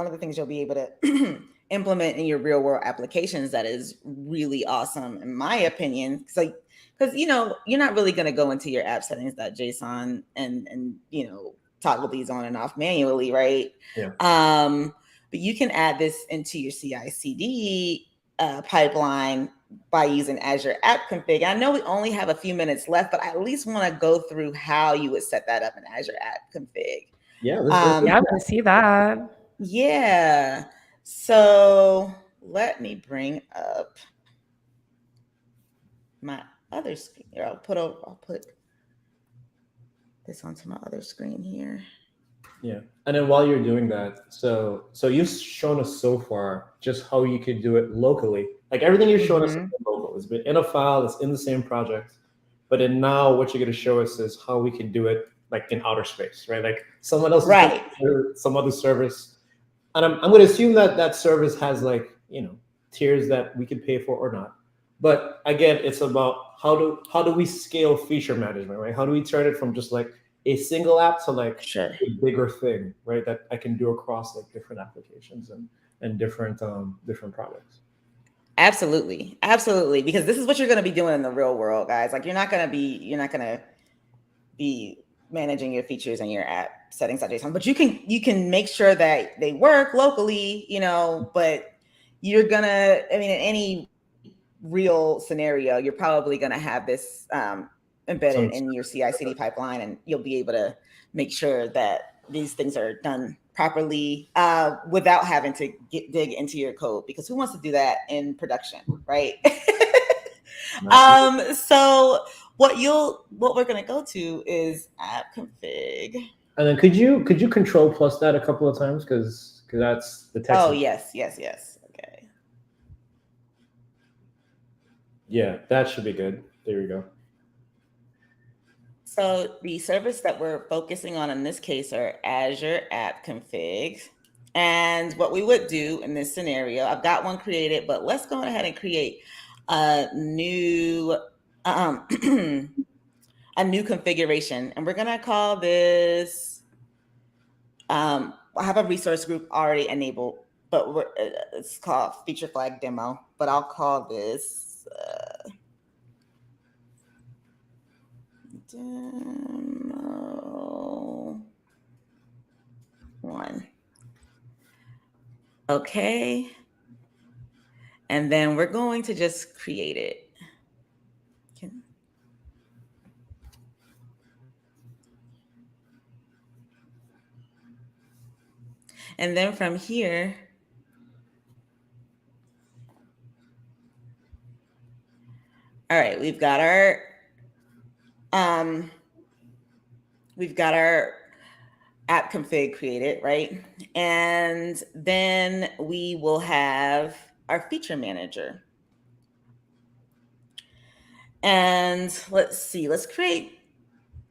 of the things you'll be able to implement in your real world applications that is really awesome, in my opinion, because you're not really going to go into your app settings.json and toggle these on and off manually, right? Yeah. But you can add this into your CI/CD pipeline by using Azure App Config. I know we only have a few minutes left, but I at least want to go through how you would set that up in Azure App Config. Yeah, I want to see that. Yeah. So let me bring up my other screen here. I'll put this onto my other screen here. Yeah. And then while you're doing that, so you've shown us so far just how you could do it locally. Like everything you've shown us is local. It's been in a file, it's in the same project. But then now what you're going to show us is how we can do it like in outer space, right? Like someone else, some other service. And I'm going to assume that service has like, tiers that we could pay for or not. But again, it's about how do we scale feature management, right? How do we turn it from just like a single app to like a bigger thing, right? That I can do across like different applications and different products. Absolutely. Because this is what you're going to be doing in the real world, guys. Like you're not going to be managing your features and your app settings.json, but you can make sure that they work locally, but you're gonna, in any real scenario, you're probably gonna have this embedded in your CI/CD pipeline, and you'll be able to make sure that these things are done properly without having to dig into your code, because who wants to do that in production, right? So what we're going to go to is app config. And then could you control plus that a couple of times, because that's the text. Oh, yes. Okay. Yeah, that should be good. There we go. So the service that we're focusing on in this case are Azure App Config. And what we would do in this scenario, I've got one created, but let's go ahead and create a new a new configuration, and we're gonna call this. I have a resource group already enabled, but it's called feature flag demo. But I'll call this demo 1. Okay, and then we're going to just create it. And then from here, all right, we've got our app config created, right? And then we will have our feature manager. And let's see, let's create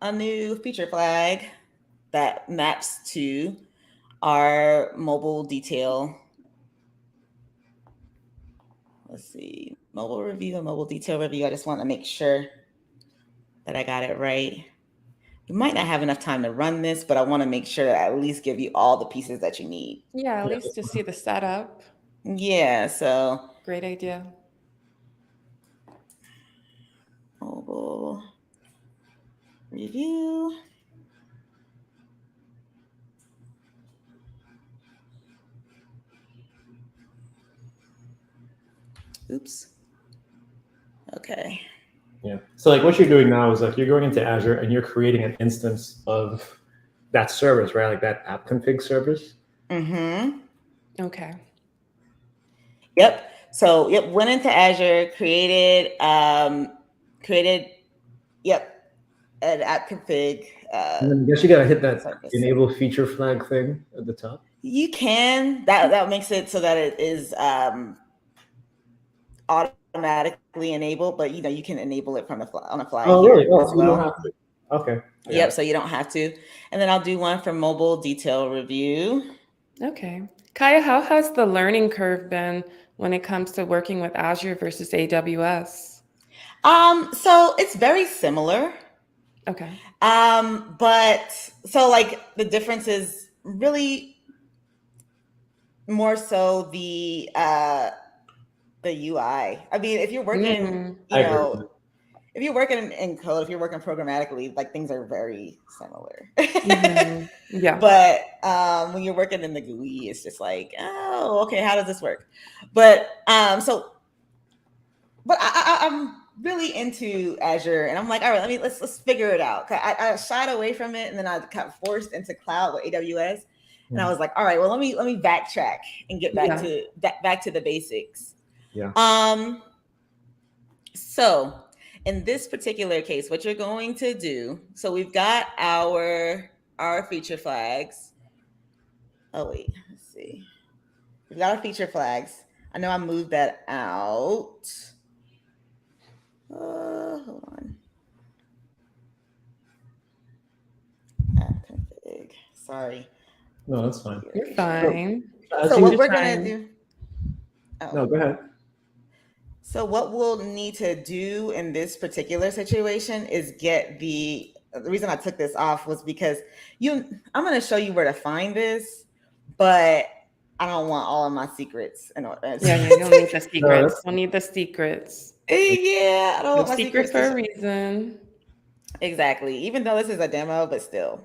a new feature flag that maps to our mobile detail. Let's see, mobile review and mobile detail review. I just want to make sure that I got it right. you might not have enough time to run this, but I want to make sure that I at least give you all the pieces that you need. Yeah, at least to see the setup. Yeah, so Great idea. mobile review. Oops. Okay. Yeah. So like what you're doing now is like you're going into Azure and you're creating an instance of that service, right? Like that app config service. Mm-hmm. Okay. Yep. So yep, went into Azure, created, yep, an app config. And then I guess you gotta hit that service. enable feature flag thing at the top. You can. That makes it so that it is automatically enabled, but you can enable it from the on the fly here Really? as You don't well. have to. Okay. Yep. So you don't have to. And then I'll do one for mobile detail review. Okay. Kiah, how has the learning curve been when it comes to working with Azure versus AWS? So it's very similar. Okay. But so like the difference is really more so the UI. I mean, if you're working, if you're working in code, if you're working programmatically, like things are very similar. Yeah. But when you're working in the GUI, it's just like, oh, okay, how does this work? But I'm really into Azure, and I'm like, all right, let's figure it out. I shied away from it, and then I got forced into cloud with AWS, and I was like, all right, well, let me backtrack and get back to the basics. Yeah. So in this particular case, what you're going to do, so we've got our feature flags. Oh wait, let's see. We've got our feature flags. I know I moved that out. Hold on. App config. Sorry. No, that's fine. You're fine. So what we're gonna do? No, go ahead. So what we'll need to do in this particular situation is get the reason I took this off was because I'm going to show you where to find this, but I don't want all of my secrets. You don't need the secrets. Don't need the secrets. Yeah, I don't want my secrets for a reason. Exactly. Even though this is a demo, but still.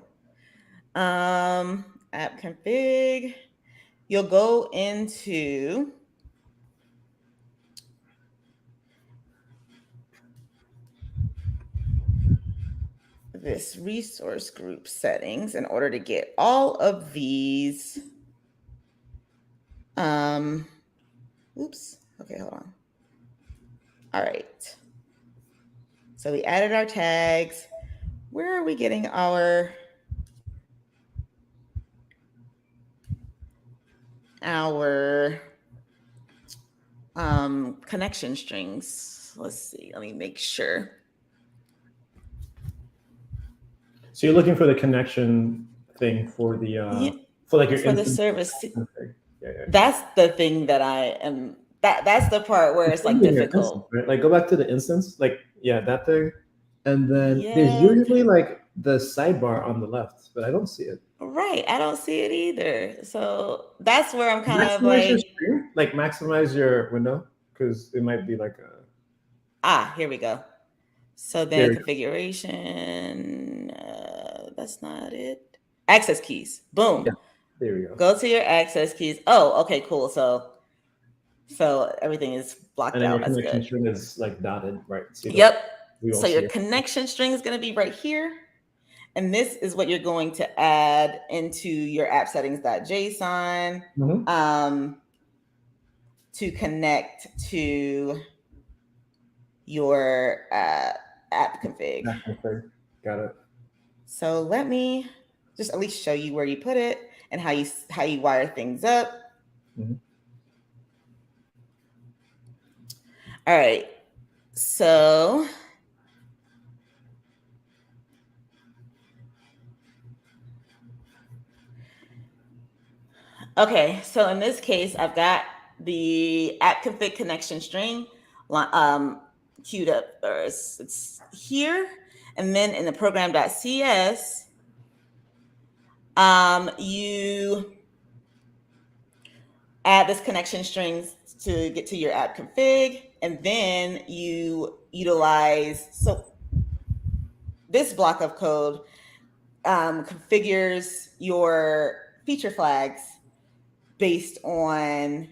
App config. You'll go into this resource group settings in order to get all of these. Oops. Okay, hold on. All right. So we added our tags. Where are we getting our connection strings? Let's see. Let me make sure. So you're looking for the connection thing for the for the service. Yeah. That's the thing that I am. That's the part where it's like difficult. Instance, right? Like go back to the instance, like that thing, and then there's usually like the sidebar on the left, but I don't see it. Right, I don't see it either. So that's where I'm kind of like maximize your window because it might be like a. Here we go. So then configuration. That's not it. Access keys. Boom. Yeah. There we go. Go to your access keys. Oh, okay, cool. So everything is blocked out. That's good. Connection string is like dotted, right? So so your connection string is going to be right here. And this is what you're going to add into your app settings.json to connect to your app config. Got it. So let me just at least show you where you put it and how you wire things up. All right. So okay, so in this case, I've got the app config connection string queued up, or it's here. And then in the program.cs, you add this connection strings to get to your app config, and then you utilize, so this block of code configures your feature flags based on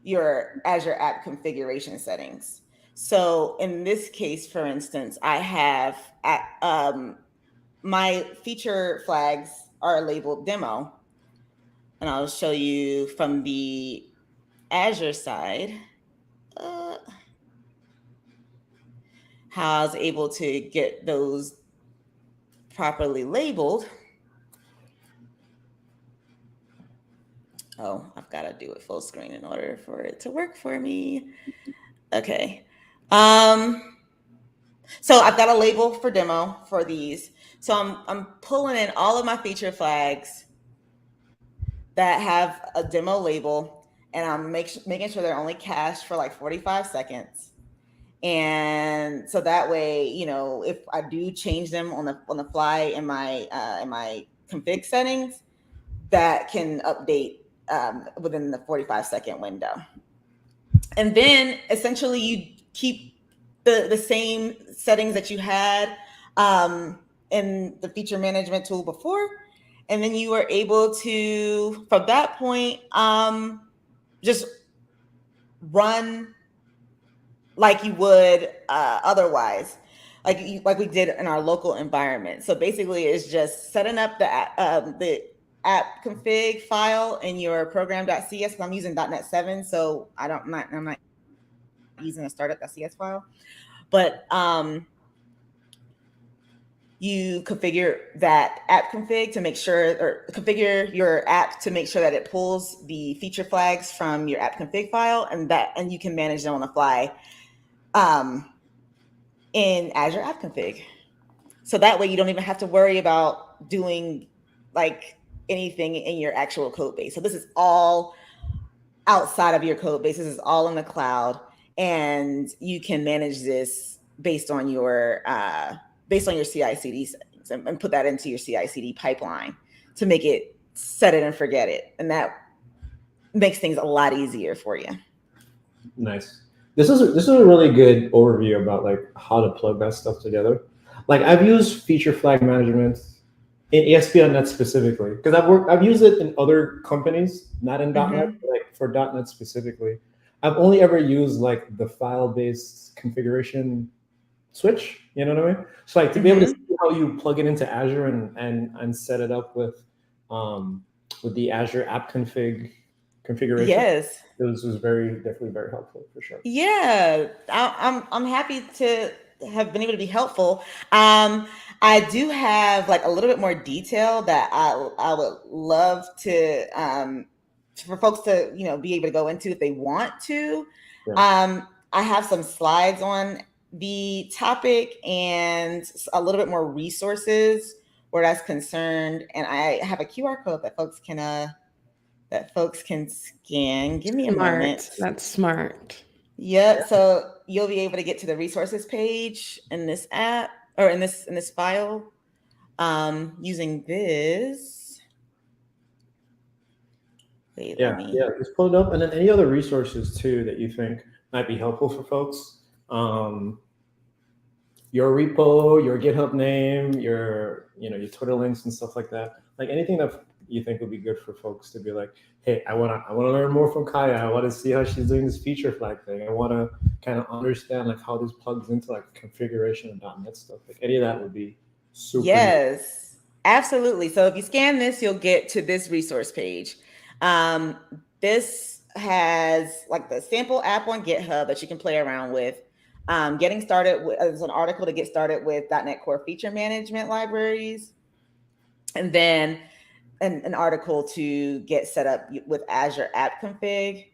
your Azure app configuration settings. So in this case, for instance, I have my feature flags are labeled demo. And I'll show you from the Azure side how I was able to get those properly labeled. Oh, I've got to do it full screen in order for it to work for me. Okay. So I've got a label for demo for these. So I'm pulling in all of my feature flags that have a demo label, and I'm making sure they're only cached for like 45 seconds. And so that way, you know, if I do change them on the fly in my config settings, that can update within the 45-second window. And then essentially you keep the same settings that you had in the feature management tool before. And then you are able to, from that point, just run like you would otherwise, like we did in our local environment. So basically, it's just setting up the app config file in your program.cs. I'm using .NET 7, so I'm not using a startup.cs file, but you configure that app config to make sure, or configure your app to make sure that it pulls the feature flags from your app config file, and you can manage them on the fly in Azure App Config. So that way you don't even have to worry about doing like anything in your actual code base. So this is all outside of your code base. This is all in the cloud, and you can manage this based on your CI/CD settings and put that into your CI/CD pipeline to make it set it and forget it, and that makes things a lot easier for you. Nice. This is a really good overview about like how to plug that stuff together. Like I've used feature flag management in ASP.NET specifically because I've used it in other companies, not in .NET, but like for .NET specifically. I've only ever used like the file-based configuration switch. You know what I mean? So like to be able to see how you plug it into Azure and set it up with the Azure app configuration. Yes. This was definitely very helpful for sure. Yeah, I'm happy to have been able to be helpful. I do have like a little bit more detail that I would love to for folks to be able to go into if they want to. Yeah. I have some slides on the topic and a little bit more resources where that's concerned, and I have a QR code that folks can scan. Give me a moment. That's smart. Yep. So you'll be able to get to the resources page in this app or in this file using this. Wait, yeah, just pull it up, and then any other resources too that you think might be helpful for folks. Your repo, your GitHub name, your Twitter links and stuff like that. Like anything that you think would be good for folks to be like, hey, I wanna learn more from Kiah. I want to see how she's doing this feature flag thing. I want to kind of understand like how this plugs into like configuration and .NET stuff. Like any of that would be super. Yes, absolutely. So if you scan this, you'll get to this resource page. This has like the sample app on GitHub that you can play around with. Getting started with, there's an article to get started with .NET Core feature management libraries, and then an article to get set up with Azure App Config,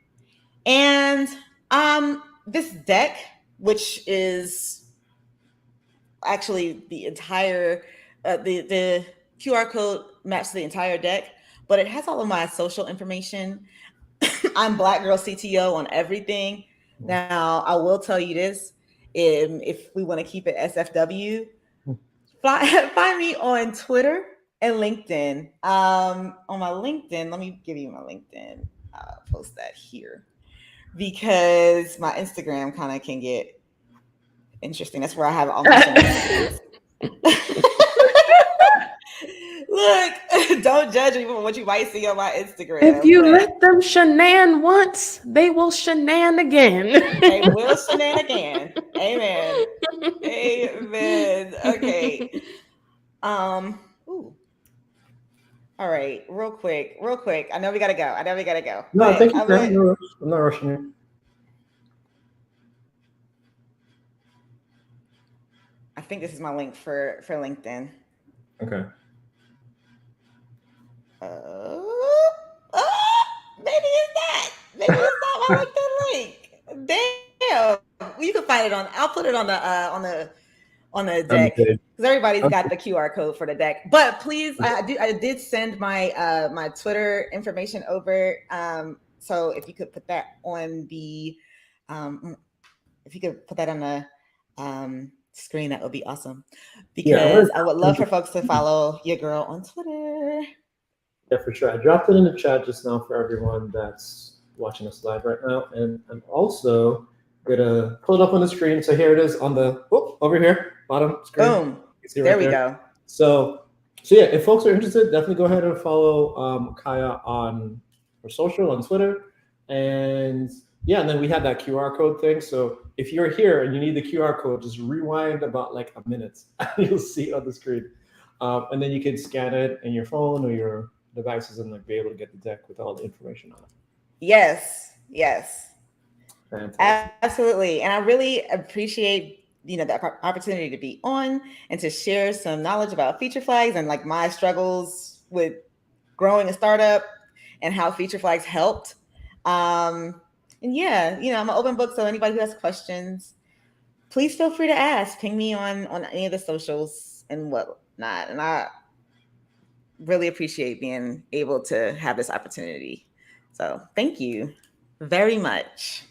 and this deck, which is actually the entire the QR code maps the entire deck, but it has all of my social information. I'm Black Girl CTO on everything. Now, I will tell you this. if we want to keep it SFW, find me on Twitter and LinkedIn. On my LinkedIn, let me give you my LinkedIn. I'll post that here because my Instagram kind of can get interesting. That's where I have all my shenanigans. Look, don't judge me for what you might see on my Instagram. If you let them shenan once, they will shenan again. They will shenan again. Amen. Amen. Okay. Ooh. All right. Real quick. I know we gotta go. No, thank you, man. No rush. I'm not rushing you. I think this is my link for LinkedIn. Okay. Maybe it's not. Maybe it's not my LinkedIn link. Damn. Well, you can find it on. I'll put it on the deck because everybody's got the QR code for the deck. But please, I did send my my Twitter information over. So if you could put that on the screen, that would be awesome. Because I would love for folks to follow your girl on Twitter. Yeah, for sure. I dropped it in the chat just now for everyone that's watching us live right now. And I'm also gonna pull it up on the screen. So here it is on the over here, bottom screen. Boom. There we go. So yeah, if folks are interested, definitely go ahead and follow Kiah on her social, on Twitter. And yeah, and then we had that QR code thing. So if you're here and you need the QR code, just rewind about like a minute. You'll see it on the screen. And then you can scan it in your phone or your devices and like be able to get the deck with all the information on it. Yes. Fantastic. Absolutely. And I really appreciate, the opportunity to be on and to share some knowledge about feature flags and like my struggles with growing a startup and how feature flags helped. And yeah, I'm an open book. So anybody who has questions, please feel free to ask. Ping me on any of the socials and whatnot. And I really appreciate being able to have this opportunity. So thank you very much.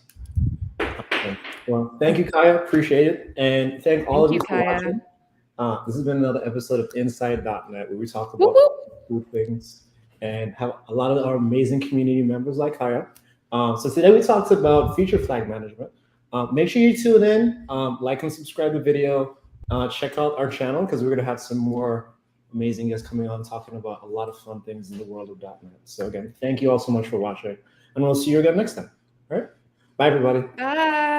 Well, thank you, Kiah. Appreciate it. And thank all of you for Kiah. watching. This has been another episode of Inside.net where we talk about cool things and have a lot of our amazing community members like Kiah. So today we talked about feature flag management. Make sure you tune in, like and subscribe to the video. Check out our channel because we're going to have some more amazing guests coming on talking about a lot of fun things in the world of .NET. So again, thank you all so much for watching. And we'll see you again next time. All right? Bye, everybody. Bye.